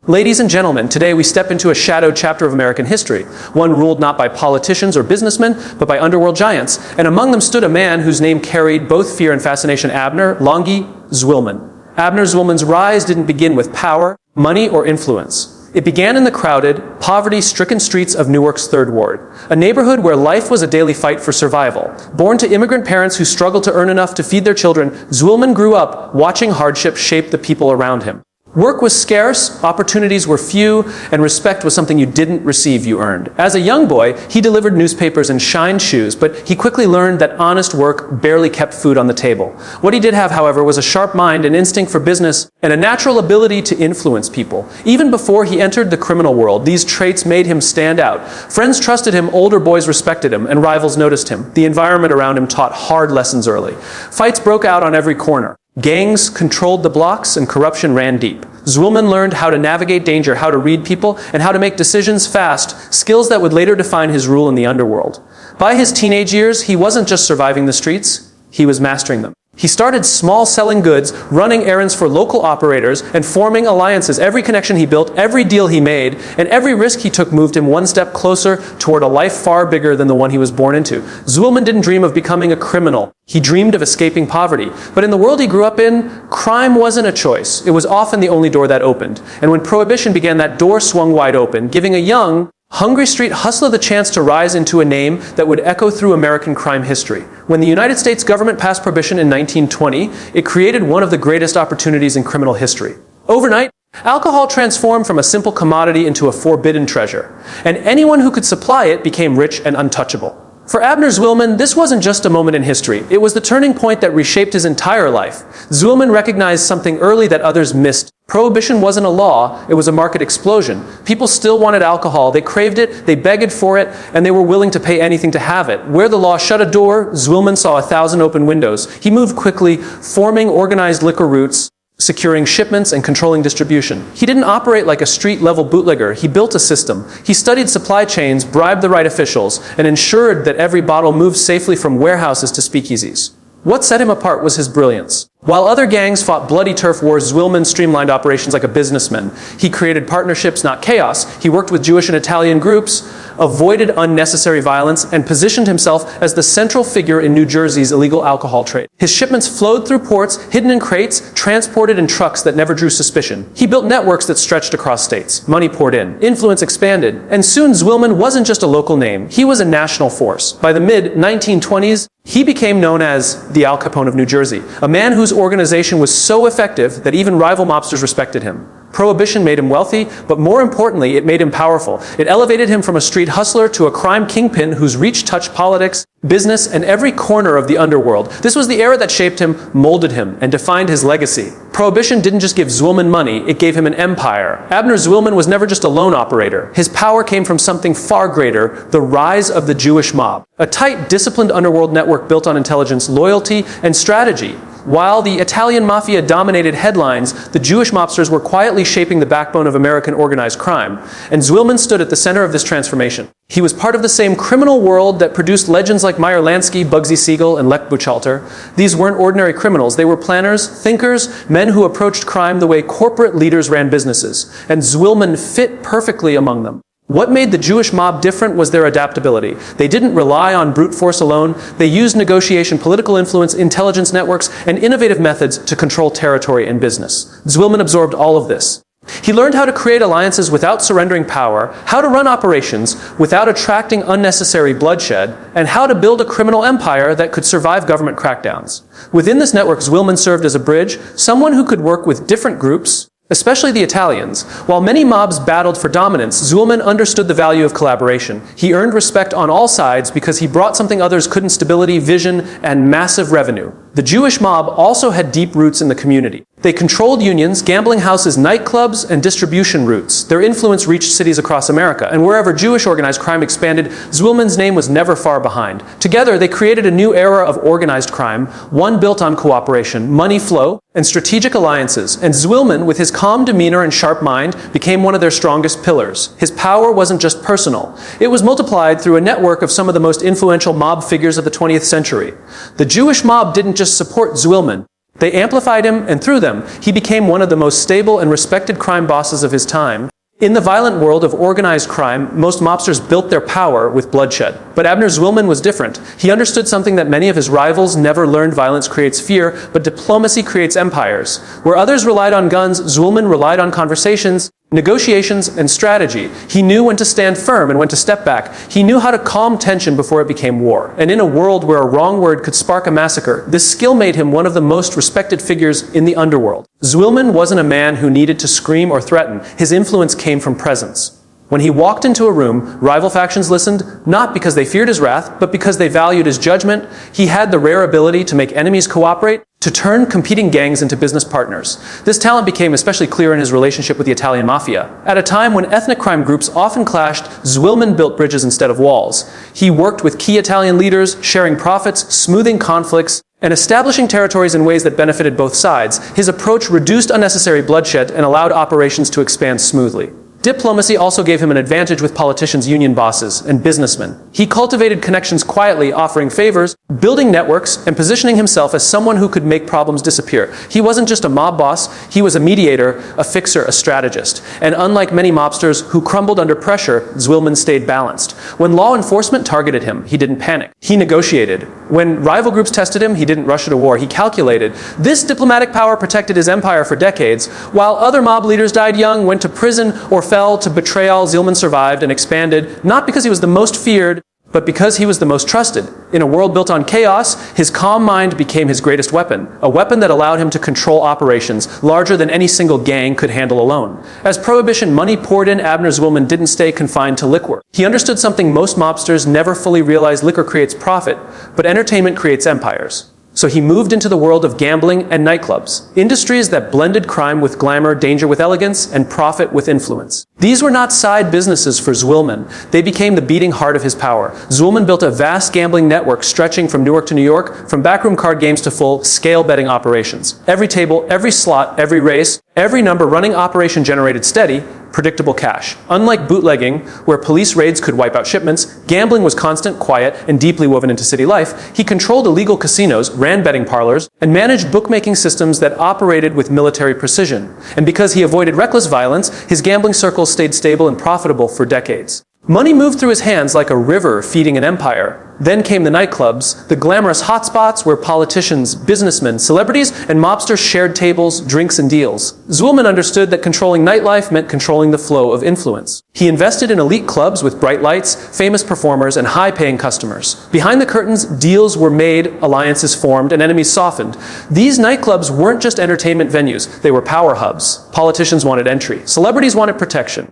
Ladies and gentlemen, today we step into a shadowed chapter of American history, one ruled not by politicians or businessmen, but by underworld giants, and among them stood a man whose name carried both fear and fascination: Abner Longy Zwillman. Abner Zwillman's rise didn't begin with power, money, or influence. It began in the crowded, poverty-stricken streets of Newark's Third Ward, a neighborhood where life was a daily fight for survival. Born to immigrant parents who struggled to earn enough to feed their children, Zwillman grew up watching hardship shape the people around him. Work was scarce, opportunities were few, and respect was something you didn't receive, you earned. As a young boy, he delivered newspapers and shined shoes, but he quickly learned that honest work barely kept food on the table. What he did have, however, was a sharp mind, an instinct for business, and a natural ability to influence people. Even before he entered the criminal world, these traits made him stand out. Friends trusted him, older boys respected him, and rivals noticed him. The environment around him taught hard lessons early. Fights broke out on every corner. Gangs controlled the blocks and corruption ran deep. Zwillman learned how to navigate danger, how to read people, and how to make decisions fast, skills that would later define his rule in the underworld. By his teenage years, he wasn't just surviving the streets, he was mastering them. He started small, selling goods, running errands for local operators, and forming alliances. Every connection he built, every deal he made, and every risk he took moved him one step closer toward a life far bigger than the one he was born into. Zwillman didn't dream of becoming a criminal. He dreamed of escaping poverty. But in the world he grew up in, crime wasn't a choice. It was often the only door that opened. And when Prohibition began, that door swung wide open, giving a young, hungry street hustler the chance to rise into a name that would echo through American crime history. When the United States government passed Prohibition in 1920, it created one of the greatest opportunities in criminal history. Overnight, alcohol transformed from a simple commodity into a forbidden treasure, and anyone who could supply it became rich and untouchable. For Abner Zwillman, this wasn't just a moment in history. It was the turning point that reshaped his entire life. Zwillman recognized something early that others missed. Prohibition wasn't a law, it was a market explosion. People still wanted alcohol, they craved it, they begged for it, and they were willing to pay anything to have it. Where the law shut a door, Zwillman saw 1,000 open windows. He moved quickly, forming organized liquor routes, securing shipments and controlling distribution. He didn't operate like a street-level bootlegger. He built a system. He studied supply chains, bribed the right officials, and ensured that every bottle moved safely from warehouses to speakeasies. What set him apart was his brilliance. While other gangs fought bloody turf wars, Zwillman streamlined operations like a businessman. He created partnerships, not chaos. He worked with Jewish and Italian groups, avoided unnecessary violence, and positioned himself as the central figure in New Jersey's illegal alcohol trade. His shipments flowed through ports, hidden in crates, transported in trucks that never drew suspicion. He built networks that stretched across states. Money poured in. Influence expanded. And soon Zwillman wasn't just a local name. He was a national force. By the mid-1920s, he became known as the Al Capone of New Jersey, a man whose organization was so effective that even rival mobsters respected him. Prohibition made him wealthy, but more importantly, it made him powerful. It elevated him from a street hustler to a crime kingpin whose reach touched politics, business, and every corner of the underworld. This was the era that shaped him, molded him, and defined his legacy. Prohibition didn't just give Zwillman money, it gave him an empire. Abner Zwillman was never just a lone operator. His power came from something far greater, the rise of the Jewish mob. A tight, disciplined underworld network built on intelligence, loyalty, and strategy. While the Italian Mafia dominated headlines, the Jewish mobsters were quietly shaping the backbone of American organized crime. And Zwillman stood at the center of this transformation. He was part of the same criminal world that produced legends like Meyer Lansky, Bugsy Siegel, and Lech Buchalter. These weren't ordinary criminals. They were planners, thinkers, men who approached crime the way corporate leaders ran businesses. And Zwillman fit perfectly among them. What made the Jewish mob different was their adaptability. They didn't rely on brute force alone. They used negotiation, political influence, intelligence networks, and innovative methods to control territory and business. Zwillman absorbed all of this. He learned how to create alliances without surrendering power, how to run operations without attracting unnecessary bloodshed, and how to build a criminal empire that could survive government crackdowns. Within this network, Zwillman served as a bridge, someone who could work with different groups, especially the Italians. While many mobs battled for dominance, Zwillman understood the value of collaboration. He earned respect on all sides because he brought something others couldn't: stability, vision, and massive revenue. The Jewish mob also had deep roots in the community. They controlled unions, gambling houses, nightclubs, and distribution routes. Their influence reached cities across America, and wherever Jewish organized crime expanded, Zwillman's name was never far behind. Together, they created a new era of organized crime, one built on cooperation, money flow, and strategic alliances. And Zwillman, with his calm demeanor and sharp mind, became one of their strongest pillars. His power wasn't just personal. It was multiplied through a network of some of the most influential mob figures of the 20th century. The Jewish mob didn't just support Zwillman. They amplified him, and through them, he became one of the most stable and respected crime bosses of his time. In the violent world of organized crime, most mobsters built their power with bloodshed. But Abner Zwillman was different. He understood something that many of his rivals never learned: violence creates fear, but diplomacy creates empires. Where others relied on guns, Zwillman relied on conversations, negotiations, and strategy. He knew when to stand firm and when to step back. He knew how to calm tension before it became war. And in a world where a wrong word could spark a massacre, this skill made him one of the most respected figures in the underworld. Zwillman wasn't a man who needed to scream or threaten. His influence came from presence. When he walked into a room, rival factions listened, not because they feared his wrath, but because they valued his judgment. He had the rare ability to make enemies cooperate, to turn competing gangs into business partners. This talent became especially clear in his relationship with the Italian Mafia. At a time when ethnic crime groups often clashed, Zwillman built bridges instead of walls. He worked with key Italian leaders, sharing profits, smoothing conflicts, and establishing territories in ways that benefited both sides. His approach reduced unnecessary bloodshed and allowed operations to expand smoothly. Diplomacy also gave him an advantage with politicians, union bosses, and businessmen. He cultivated connections quietly, offering favors, building networks, and positioning himself as someone who could make problems disappear. He wasn't just a mob boss, he was a mediator, a fixer, a strategist. And unlike many mobsters who crumbled under pressure, Zwillman stayed balanced. When law enforcement targeted him, he didn't panic. He negotiated. When rival groups tested him, he didn't rush into war. He calculated. This diplomatic power protected his empire for decades. While other mob leaders died young, went to prison, or fell to betrayal, Zwillman survived and expanded, not because he was the most feared, but because he was the most trusted. In a world built on chaos, his calm mind became his greatest weapon, a weapon that allowed him to control operations larger than any single gang could handle alone. As Prohibition money poured in, Abner Zwillman didn't stay confined to liquor. He understood something most mobsters never fully realized: liquor creates profit, but entertainment creates empires. So he moved into the world of gambling and nightclubs, industries that blended crime with glamour, danger with elegance, and profit with influence. These were not side businesses for Zwillman. They became the beating heart of his power. Zwillman built a vast gambling network stretching from Newark to New York, from backroom card games to full-scale betting operations. Every table, every slot, every race, every number running operation generated steady, predictable cash. Unlike bootlegging, where police raids could wipe out shipments, gambling was constant, quiet, and deeply woven into city life. He controlled illegal casinos, ran betting parlors, and managed bookmaking systems that operated with military precision. And because he avoided reckless violence, his gambling circles stayed stable and profitable for decades. Money moved through his hands like a river feeding an empire. Then came the nightclubs, the glamorous hotspots where politicians, businessmen, celebrities, and mobsters shared tables, drinks, and deals. Zwillman understood that controlling nightlife meant controlling the flow of influence. He invested in elite clubs with bright lights, famous performers, and high-paying customers. Behind the curtains, deals were made, alliances formed, and enemies softened. These nightclubs weren't just entertainment venues, they were power hubs. Politicians wanted entry. Celebrities wanted protection.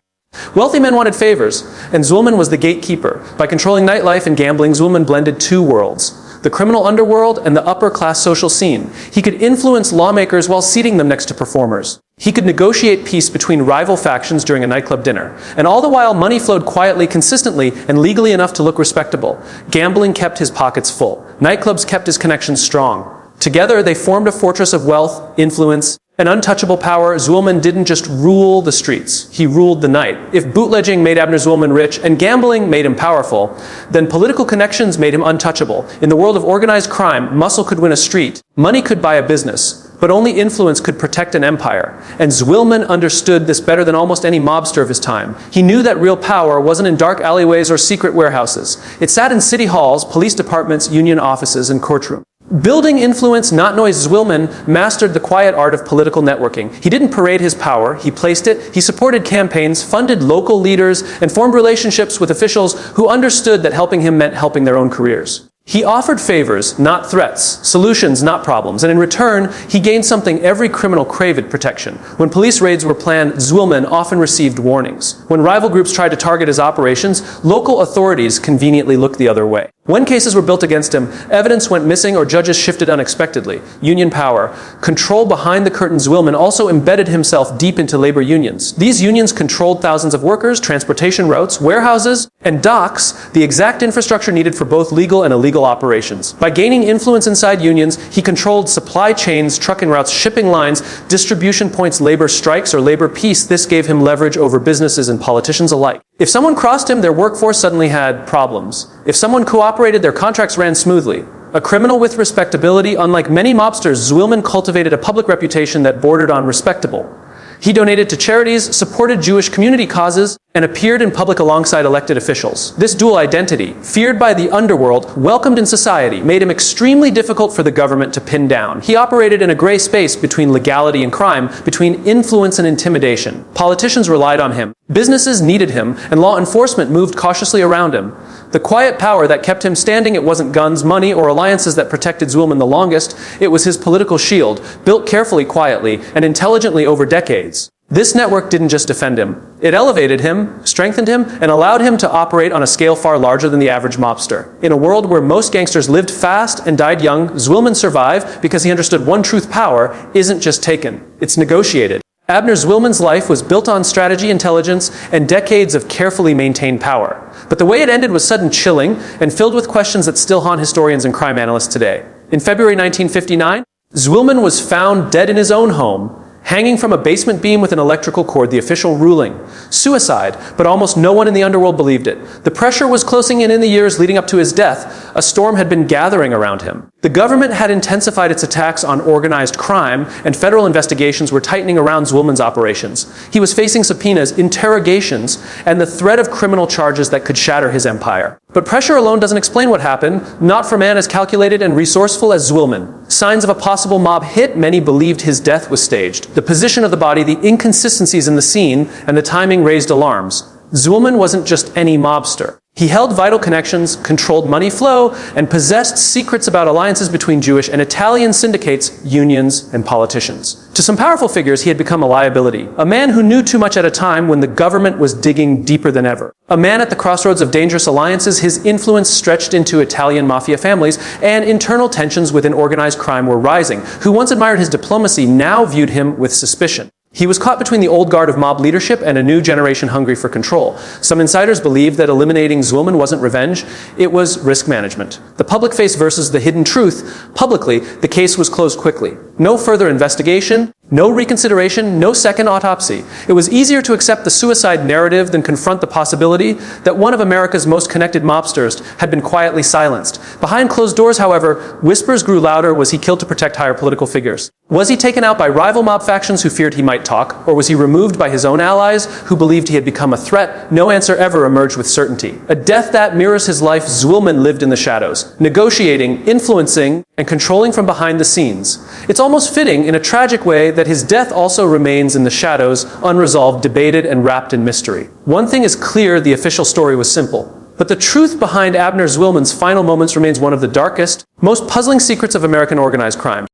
Wealthy men wanted favors, and Zwillman was the gatekeeper. By controlling nightlife and gambling, Zwillman blended two worlds: the criminal underworld and the upper-class social scene. He could influence lawmakers while seating them next to performers. He could negotiate peace between rival factions during a nightclub dinner. And all the while, money flowed quietly, consistently, and legally enough to look respectable. Gambling kept his pockets full. Nightclubs kept his connections strong. Together, they formed a fortress of wealth, influence, and untouchable power. Zwillman didn't just rule the streets, he ruled the night. If bootlegging made Abner Zwillman rich and gambling made him powerful, then political connections made him untouchable. In the world of organized crime, muscle could win a street, money could buy a business, but only influence could protect an empire. And Zwillman understood this better than almost any mobster of his time. He knew that real power wasn't in dark alleyways or secret warehouses. It sat in city halls, police departments, union offices, and courtrooms. Building influence, not noise, Zwillman mastered the quiet art of political networking. He didn't parade his power, he placed it. He supported campaigns, funded local leaders, and formed relationships with officials who understood that helping him meant helping their own careers. He offered favors, not threats, solutions, not problems, and in return, he gained something every criminal craved: protection. When police raids were planned, Zwillman often received warnings. When rival groups tried to target his operations, local authorities conveniently looked the other way. When cases were built against him, evidence went missing or judges shifted unexpectedly. Union power, control behind the curtain. Zwillman also embedded himself deep into labor unions. These unions controlled thousands of workers, transportation routes, warehouses, and docks, the exact infrastructure needed for both legal and illegal operations. By gaining influence inside unions, he controlled supply chains, trucking routes, shipping lines, distribution points, labor strikes, or labor peace. This gave him leverage over businesses and politicians alike. If someone crossed him, their workforce suddenly had problems. If someone cooperated, their contracts ran smoothly. A criminal with respectability, unlike many mobsters, Zwillman cultivated a public reputation that bordered on respectable. He donated to charities, supported Jewish community causes, and appeared in public alongside elected officials. This dual identity, feared by the underworld, welcomed in society, made him extremely difficult for the government to pin down. He operated in a gray space between legality and crime, between influence and intimidation. Politicians relied on him. Businesses needed him, and law enforcement moved cautiously around him. The quiet power that kept him standing, it wasn't guns, money, or alliances that protected Zwillman the longest. It was his political shield, built carefully, quietly, and intelligently over decades. This network didn't just defend him. It elevated him, strengthened him, and allowed him to operate on a scale far larger than the average mobster. In a world where most gangsters lived fast and died young, Zwillman survived because he understood one truth: power isn't just taken, it's negotiated. Abner Zwillman's life was built on strategy, intelligence, and decades of carefully maintained power. But the way it ended was sudden, chilling, and filled with questions that still haunt historians and crime analysts today. In February 1959, Zwillman was found dead in his own home, hanging from a basement beam with an electrical cord, the official ruling. Suicide, but almost no one in the underworld believed it. The pressure was closing in the years leading up to his death. A storm had been gathering around him. The government had intensified its attacks on organized crime, and federal investigations were tightening around Zwillman's operations. He was facing subpoenas, interrogations, and the threat of criminal charges that could shatter his empire. But pressure alone doesn't explain what happened, not for a man as calculated and resourceful as Zwillman. Signs of a possible mob hit, many believed his death was staged. The position of the body, the inconsistencies in the scene, and the timing raised alarms. Zwillman wasn't just any mobster. He held vital connections, controlled money flow, and possessed secrets about alliances between Jewish and Italian syndicates, unions, and politicians. To some powerful figures, he had become a liability. A man who knew too much at a time when the government was digging deeper than ever. A man at the crossroads of dangerous alliances, his influence stretched into Italian Mafia families, and internal tensions within organized crime were rising. Who once admired his diplomacy now viewed him with suspicion. He was caught between the old guard of mob leadership and a new generation hungry for control. Some insiders believed that eliminating Zwillman wasn't revenge, it was risk management. The public face versus the hidden truth. Publicly, the case was closed quickly. No further investigation, no reconsideration, no second autopsy. It was easier to accept the suicide narrative than confront the possibility that one of America's most connected mobsters had been quietly silenced. Behind closed doors, however, whispers grew louder. Was he killed to protect higher political figures? Was he taken out by rival mob factions who feared he might talk? Or was he removed by his own allies who believed he had become a threat? No answer ever emerged with certainty. A death that mirrors his life, Zwillman lived in the shadows, negotiating, influencing, and controlling from behind the scenes. It's almost fitting, in a tragic way, that his death also remains in the shadows, unresolved, debated, and wrapped in mystery. One thing is clear: the official story was simple. But the truth behind Abner Zwillman's final moments remains one of the darkest, most puzzling secrets of American organized crime.